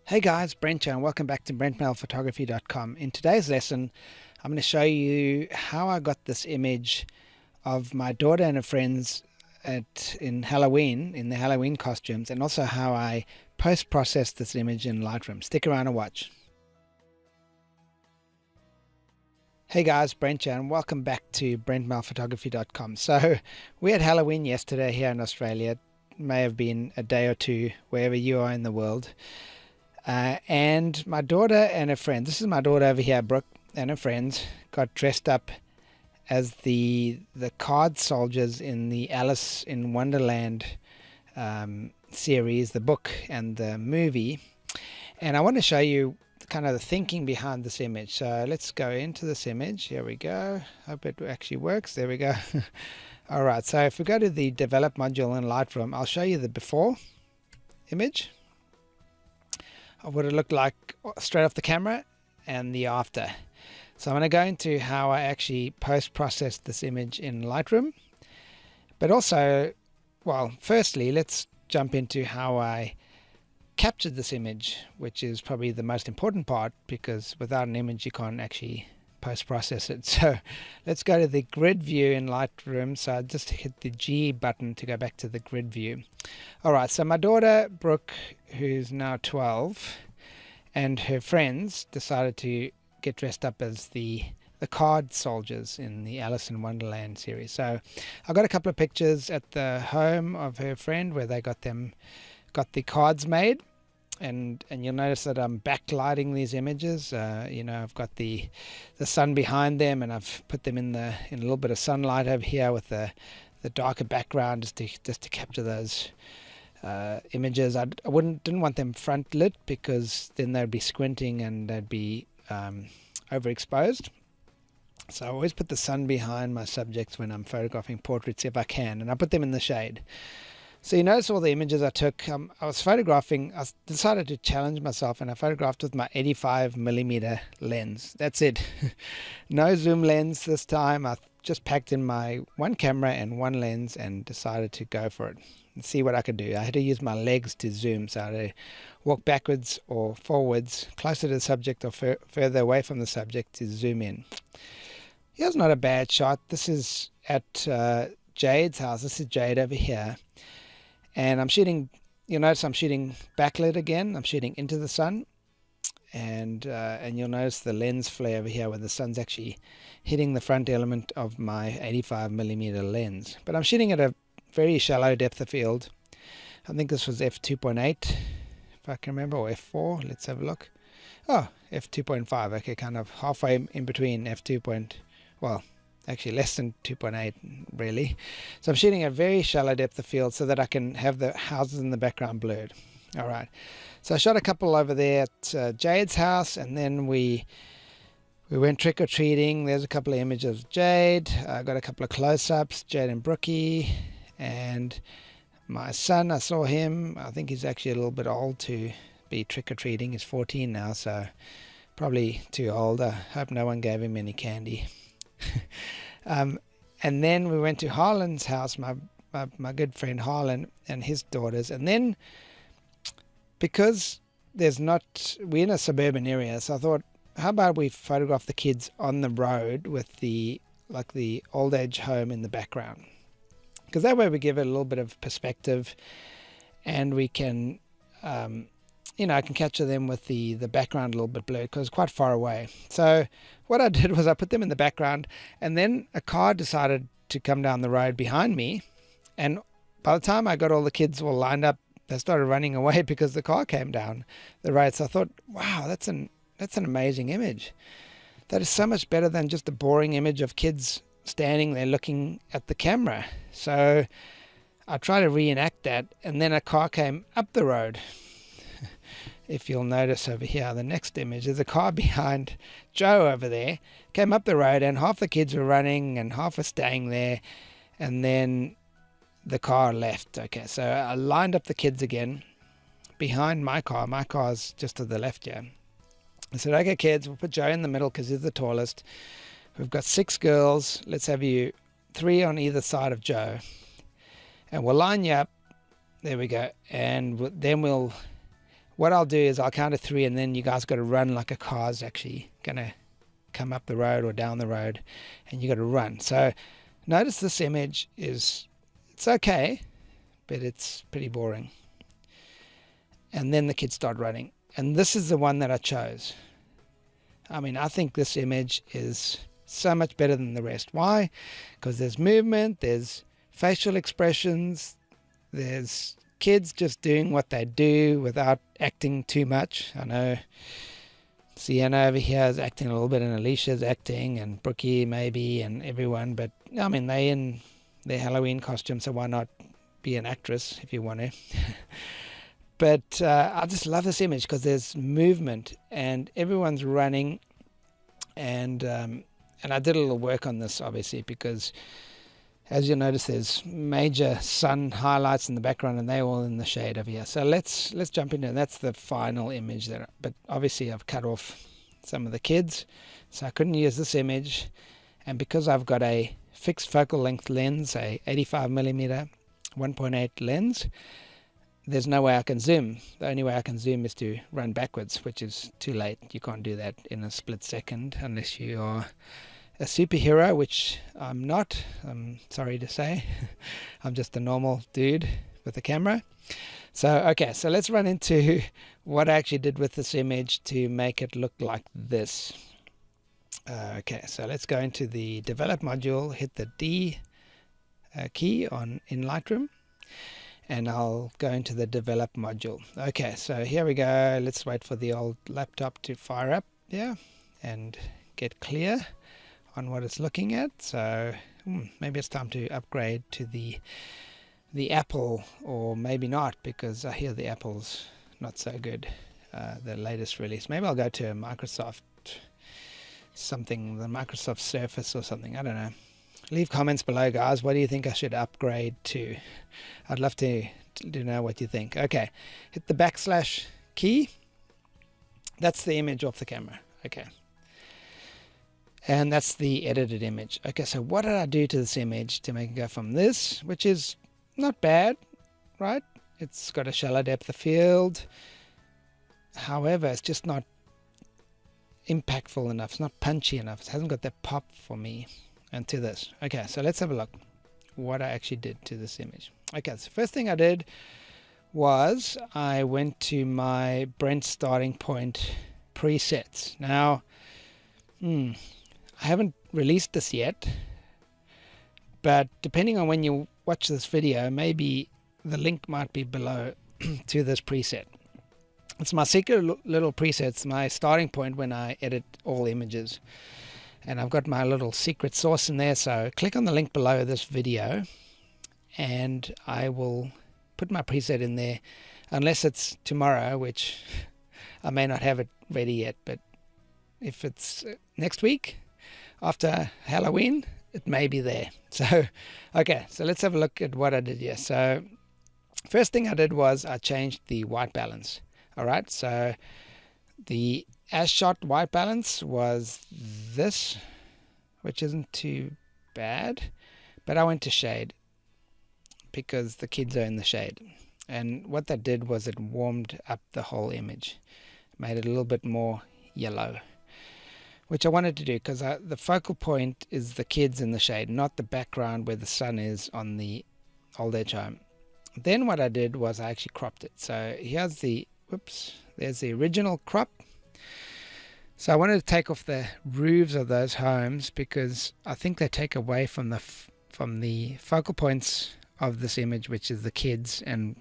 Hey guys, Brent here and welcome back to brentmailphotography.com. In today's lesson, I'm going to show you how I got this image of my daughter and her friends in Halloween, in their Halloween costumes, and also how I post-processed this image in Lightroom. Stick around and watch. Hey guys, Brent here and welcome back to brentmailphotography.com. So we had Halloween yesterday here in Australia. It may have been a day or two wherever you are in the world. And my daughter and her friends, this is my daughter over here, Brooke, and her friends, got dressed up as the card soldiers in the Alice in Wonderland series, the book and the movie. And I want to show you kind of the thinking behind this image. So let's go into this image. Here we go. Hope it actually works. There we go. All right. So if we go to the develop module in Lightroom, I'll show you the before image of what it looked like straight off the camera and the after. So I'm going to go into how I actually post-processed this image in Lightroom. But also, well, firstly, let's jump into how I captured this image, which is probably the most important part, because without an image you can't actually post-process it. So let's go to the grid view in Lightroom. So I just hit the G button to go back to the grid view. All right, so my daughter Brooke, who's now 12, and her friends decided to get dressed up as the card soldiers in the Alice in Wonderland series. So I got a couple of pictures at the home of her friend where they got the cards made. And you'll notice that I'm backlighting these images. I've got the sun behind them, and I've put them in a little bit of sunlight over here with the darker background, just to capture those images. I didn't want them front lit, because then they'd be squinting and they'd be overexposed. So I always put the sun behind my subjects when I'm photographing portraits if I can, and I put them in the shade. So you notice all the images I took. I was photographing. I decided to challenge myself, and I photographed with my 85mm lens. That's it. No zoom lens this time. I just packed in my one camera and one lens and decided to go for it and see what I could do. I had to use my legs to zoom, so I had to walk backwards or forwards, closer to the subject or further away from the subject to zoom in. Here's not a bad shot. This is at Jade's house. This is Jade over here. And I'm shooting, you'll notice I'm shooting backlit again. I'm shooting into the sun. And you'll notice the lens flare over here where the sun's actually hitting the front element of my 85mm lens. But I'm shooting at a very shallow depth of field. I think this was f2.8, if I can remember, or f4. Let's have a look. Oh, f2.5. Okay, kind of halfway in between f2. Well, actually less than 2.8 really. So I'm shooting at a very shallow depth of field so that I can have the houses in the background blurred. All right, so I shot a couple over there at Jade's house, and then we went trick-or-treating. There's a couple of images of Jade. I got a couple of close-ups, Jade and Brookie, and my son. I saw him. I think he's actually a little bit old to be trick-or-treating. He's 14 now, so probably too old. I hope no one gave him any candy. And then we went to Harlan's house, my good friend Harlan and his daughters. And then, because we're in a suburban area, so I thought, how about we photograph the kids on the road with the old age home in the background? Because that way we give it a little bit of perspective, and we can I can capture them with the background a little bit blurred because it's quite far away. So what I did was I put them in the background, and then a car decided to come down the road behind me. And by the time I got all the kids all lined up, they started running away because the car came down the road. So I thought, wow, that's an amazing image. That is so much better than just a boring image of kids standing there looking at the camera. So I tried to reenact that, and then a car came up the road. If you'll notice over here, the next image, there's a car behind Joe over there, came up the road, and half the kids were running and half were staying there, and then the car left. Okay, so I lined up the kids again behind my car. My car's just to the left here. I said, okay, kids, we'll put Joe in the middle because he's the tallest. We've got 6 girls. Let's have you 3 on either side of Joe, and we'll line you up. There we go. And then we'll what I'll do is I'll count to 3, and then you guys got to run like a car's actually going to come up the road or down the road, and you got to run. So notice this image it's okay, but it's pretty boring. And then the kids start running. And this is the one that I chose. I mean, I think this image is so much better than the rest. Why? Because there's movement, there's facial expressions, there's kids just doing what they do without acting too much. I know Sienna over here is acting a little bit, and Alicia's acting, and Brookie maybe, and everyone. But I mean, they in their Halloween costume, so why not be an actress if you want to? But I just love this image because there's movement and everyone's running, and I did a little work on this obviously, because as you'll notice there's major sun highlights in the background and they're all in the shade over here. So let's jump into it. That's the final image there, but obviously I've cut off some of the kids, so I couldn't use this image. And because I've got a fixed focal length lens, a 85mm 1.8 lens, there's no way I can zoom. The only way I can zoom is to run backwards, which is too late. You can't do that in a split second unless you are a superhero, which I'm not, I'm sorry to say. I'm just a normal dude with a camera. So, okay, so let's run into what I actually did with this image to make it look like this. Okay, so let's go into the develop module, hit the D key in Lightroom, and I'll go into the develop module. Okay, so here we go. Let's wait for the old laptop to fire up here and get clear on what it's looking at. So maybe it's time to upgrade to the Apple, or maybe not, because I hear the Apple's not so good, the latest release. Maybe I'll go to a Microsoft something, the Microsoft Surface or something. I don't know. Leave comments below, guys. What do you think I should upgrade to? I'd love to know what you think. Okay, hit the backslash key. That's the image off the camera. Okay. And that's the edited image. Okay, so what did I do to this image to make it go from this, which is not bad, right? It's got a shallow depth of field. However, it's just not impactful enough. It's not punchy enough. It hasn't got that pop for me. And to this. Okay, so let's have a look what I actually did to this image. Okay, so first thing I did was I went to my Brent starting point presets. Now, I haven't released this yet, but depending on when you watch this video, maybe the link might be below to this preset. It's my secret little presets, my starting point when I edit all images. And I've got my little secret sauce in there, so click on the link below this video and I will put my preset in there, unless it's tomorrow, which I may not have it ready yet, but if it's next week after Halloween, it may be there. So, okay, so let's have a look at what I did here. So first thing I did was I changed the white balance. All right, so the as shot white balance was this, which isn't too bad, but I went to shade because the kids are in the shade. And what that did was it warmed up the whole image, made it a little bit more yellow, which I wanted to do because the focal point is the kids in the shade, not the background where the sun is on the old age home. Then what I did was I actually cropped it. So here's the, there's the original crop. So I wanted to take off the roofs of those homes because I think they take away from the focal points of this image, which is the kids and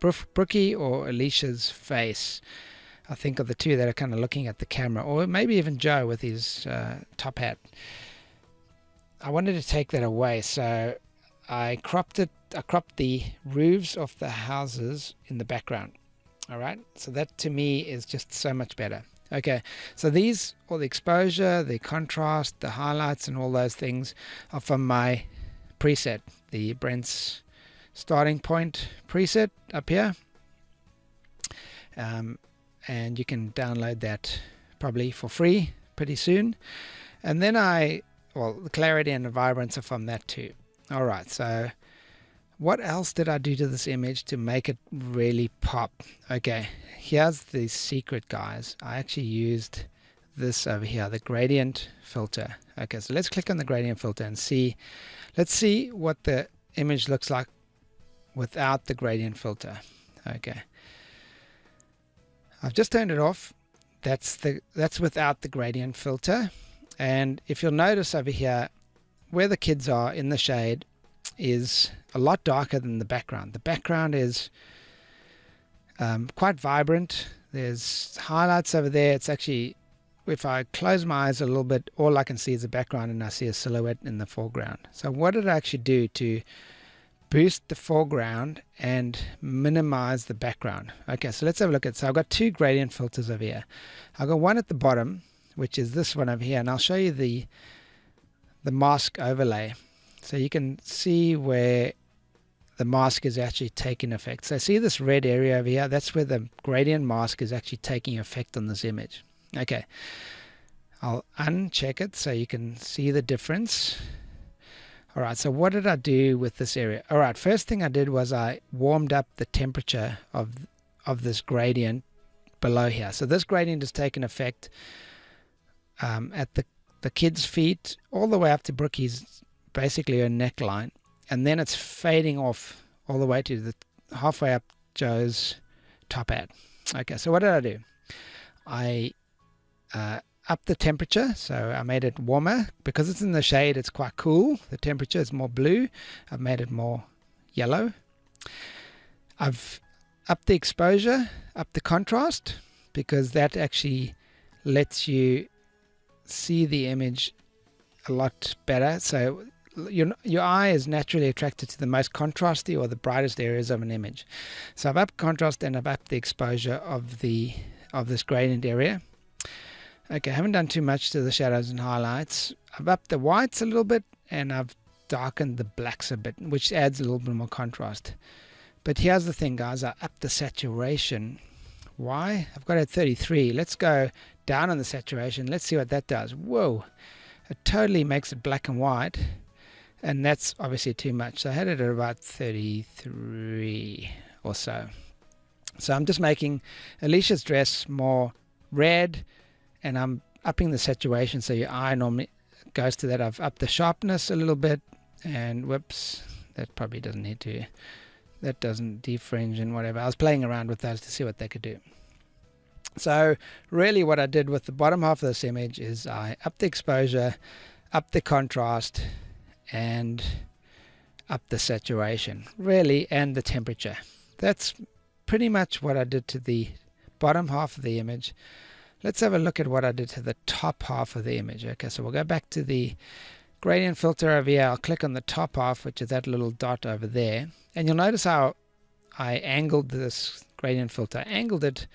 Brookie or Alicia's face. I think are the two that are kind of looking at the camera, or maybe even Joe with his top hat. I wanted to take that away, so I cropped it. I cropped the roofs of the houses in the background. All right, so that to me is just so much better. Okay, so these, all the exposure, the contrast, the highlights and all those things are from my preset, the Brent's starting point preset up here. And you can download that probably for free pretty soon. And then the clarity and the vibrance are from that too. All right, so What else did I do to this image to make it really pop? Okay, here's the secret, guys. I actually used this over here, the gradient filter. Okay, so let's click on the gradient filter and see. Let's see what the image looks like without the gradient filter. Okay, I've just turned it off. That's without the gradient filter. And if you'll notice over here, where the kids are in the shade is a lot darker than the background. The background is quite vibrant. There's highlights over there. It's actually, if I close my eyes a little bit, all I can see is the background and I see a silhouette in the foreground. So what did I actually do to boost the foreground and minimize the background? Okay, so let's have a look at it. So I've got two gradient filters over here. I've got one at the bottom, which is this one over here, and I'll show you the mask overlay. So you can see where the mask is actually taking effect. So see this red area over here? That's where the gradient mask is actually taking effect on this image. Okay, I'll uncheck it so you can see the difference. All right, so what did I do with this area? All right, first thing I did was I warmed up the temperature of this gradient below here. So this gradient is taking effect at the kid's feet all the way up to Brookie's, basically her neckline, and then it's fading off all the way to the halfway up Joe's top hat. Okay, so what did I do? I upped the temperature, so I made it warmer. Because it's in the shade, it's quite cool. The temperature is more blue. I've made it more yellow. I've upped the exposure, upped the contrast, because that actually lets you see the image a lot better. So your eye is naturally attracted to the most contrasty or the brightest areas of an image. So I've upped contrast and I've upped the exposure of this gradient area. Okay, I haven't done too much to the shadows and highlights. I've upped the whites a little bit and I've darkened the blacks a bit, which adds a little bit more contrast. But here's the thing, guys, I upped the saturation. Why? I've got it at 33. Let's go down on the saturation. Let's see what that does. Whoa, it totally makes it black and white, and that's obviously too much. So I had it at about 33 or so. So I'm just making Alicia's dress more red, and I'm upping the saturation so your eye normally goes to that. I've upped the sharpness a little bit, and whoops, that probably doesn't need to, that doesn't defringe and whatever. I was playing around with those to see what they could do. So really what I did with the bottom half of this image is I upped the exposure, upped the contrast, and upped the saturation, really, and the temperature. That's pretty much what I did to the bottom half of the image. Let's have a look at what I did to the top half of the image. Okay, so we'll go back to the gradient filter over here. I'll click on the top half, which is that little dot over there. And you'll notice how I angled this gradient filter. I angled it,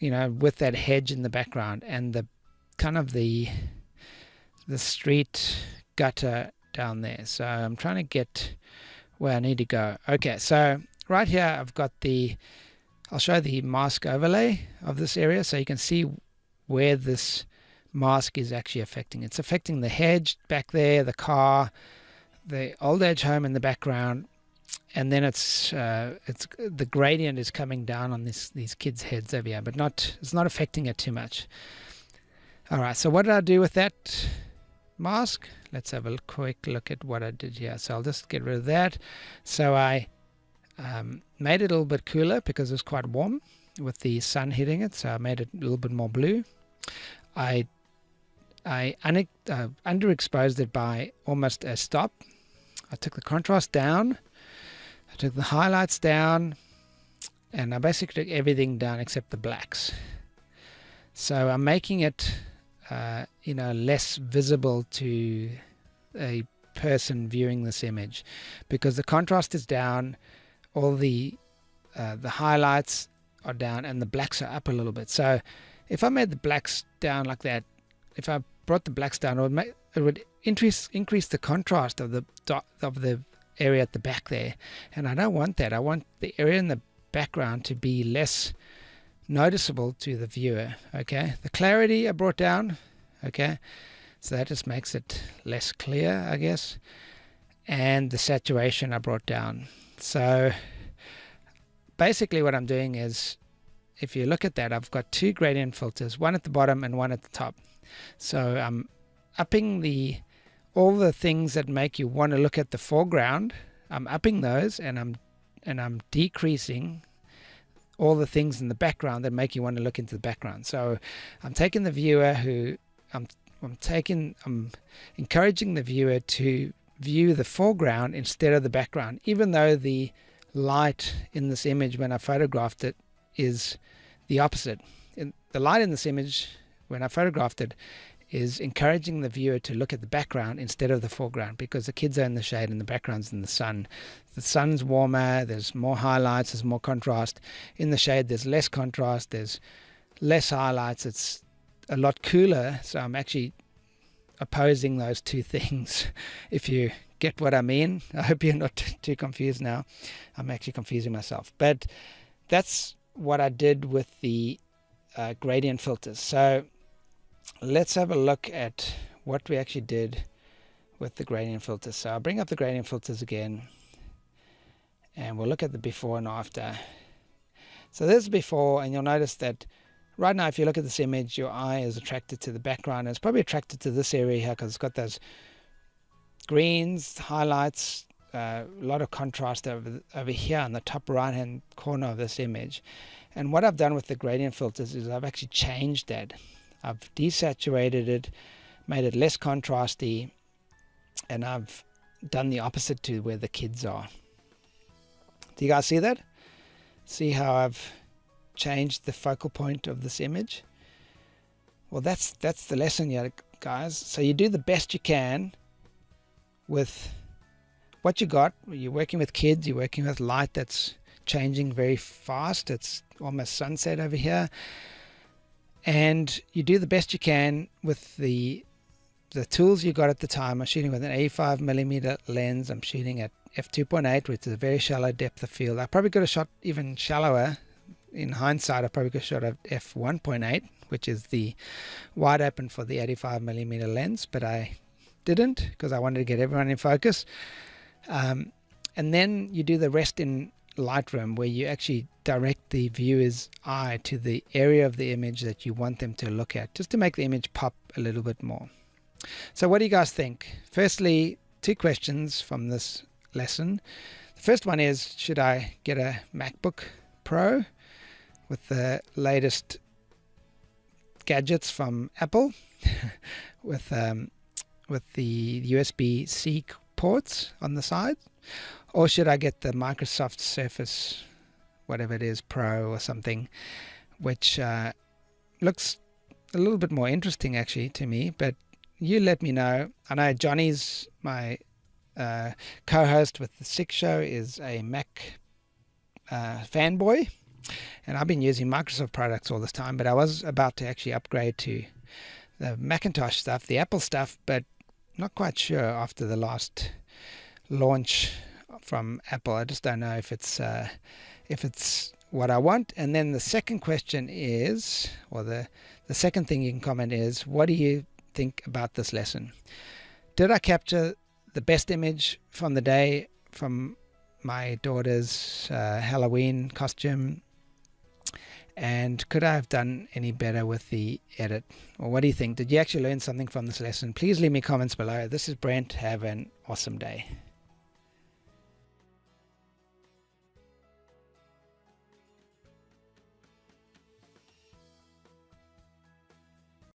with that hedge in the background and the kind of the street gutter down there. So I'm trying to get where I need to go. Okay, so right here I've got I'll show the mask overlay of this area so you can see where this mask is actually affecting. It's affecting the hedge back there, the car, the old age home in the background, and then it's the gradient is coming down on these kids' heads over here, but it's not affecting it too much. All right, so what did I do with that mask? Let's have a quick look at what I did here. So I'll just get rid of that. So I made it a little bit cooler because it was quite warm with the sun hitting it, so I made it a little bit more blue. I underexposed it by almost a stop. I took the contrast down, I took the highlights down, and I basically took everything down except the blacks. So I'm making it less visible to a person viewing this image because the contrast is down, all the highlights are down, and the blacks are up a little bit. So if I made the blacks down like that, if I brought the blacks down, it would increase the contrast of the area at the back there, and I don't want that. I want the area in the background to be less noticeable to the viewer. Okay, the clarity I brought down. Okay, so that just makes it less clear, I guess. and the saturation I brought down. So basically what I'm doing is, if you look at that, I've got two gradient filters, one at the bottom and one at the top. So I'm upping all the things that make you want to look at the foreground. I'm upping those, and I'm decreasing all the things in the background that make you want to look into the background. So I'm taking the viewer I'm encouraging the viewer to view the foreground instead of the background, even though the light in this image when I photographed it is the opposite. The light in this image when I photographed it is encouraging the viewer to look at the background instead of the foreground, because the kids are in the shade and the background's in the sun. The sun's warmer, there's more highlights, there's more contrast. In the shade there's less contrast, there's less highlights, it's a lot cooler. So I'm actually opposing those two things, if you get what I mean. I hope you're not too confused now. I'm actually confusing myself. But that's what I did with the gradient filters. So let's have a look at what we actually did with the gradient filters. So I'll bring up the gradient filters again, and we'll look at the before and after. So this is before, and you'll notice that right now, if you look at this image, your eye is attracted to the background. It's probably attracted to this area here because it's got those greens, highlights, a lot of contrast over here on the top right hand corner of this image. And what I've done with the gradient filters is I've actually changed that. I've desaturated it, made it less contrasty, and I've done the opposite to where the kids are. Do you guys see that? See how I've changed the focal point of this image? Well, that's the lesson here, guys. So you do the best you can with what you got. You're working with kids, you're working with light that's changing very fast. It's almost sunset over here. And you do the best you can with the tools you got at the time. I'm shooting with an 85mm lens. I'm shooting at f2.8, which is a very shallow depth of field. I probably could have shot even shallower. In hindsight, I probably could have shot at f1.8, which is the wide open for the 85mm lens, but I didn't because I wanted to get everyone in focus. And then you do the rest in Lightroom, where you actually direct the viewer's eye to the area of the image that you want them to look at, just to make the image pop a little bit more. So what do you guys think? Firstly, two questions from this lesson. The first one is, should I get a MacBook Pro with the latest gadgets from Apple with the USB-C ports on the side? Or should I get the Microsoft Surface, whatever it is, Pro or something, which looks a little bit more interesting actually to me, but you let me know. I know Johnny's my co-host with the Six Show, is a Mac fanboy, and I've been using Microsoft products all this time, but I was about to actually upgrade to the Macintosh stuff, the Apple stuff, but not quite sure after the last launch from Apple. I just don't know if it's what I want. And then the second question is, or the second thing you can comment is, what do you think about this lesson? Did I capture the best image from the day from my daughter's Halloween costume? And could I have done any better with the edit? Or what do you think? Did you actually learn something from this lesson? Please leave me comments below. This is Brent. Have an awesome day.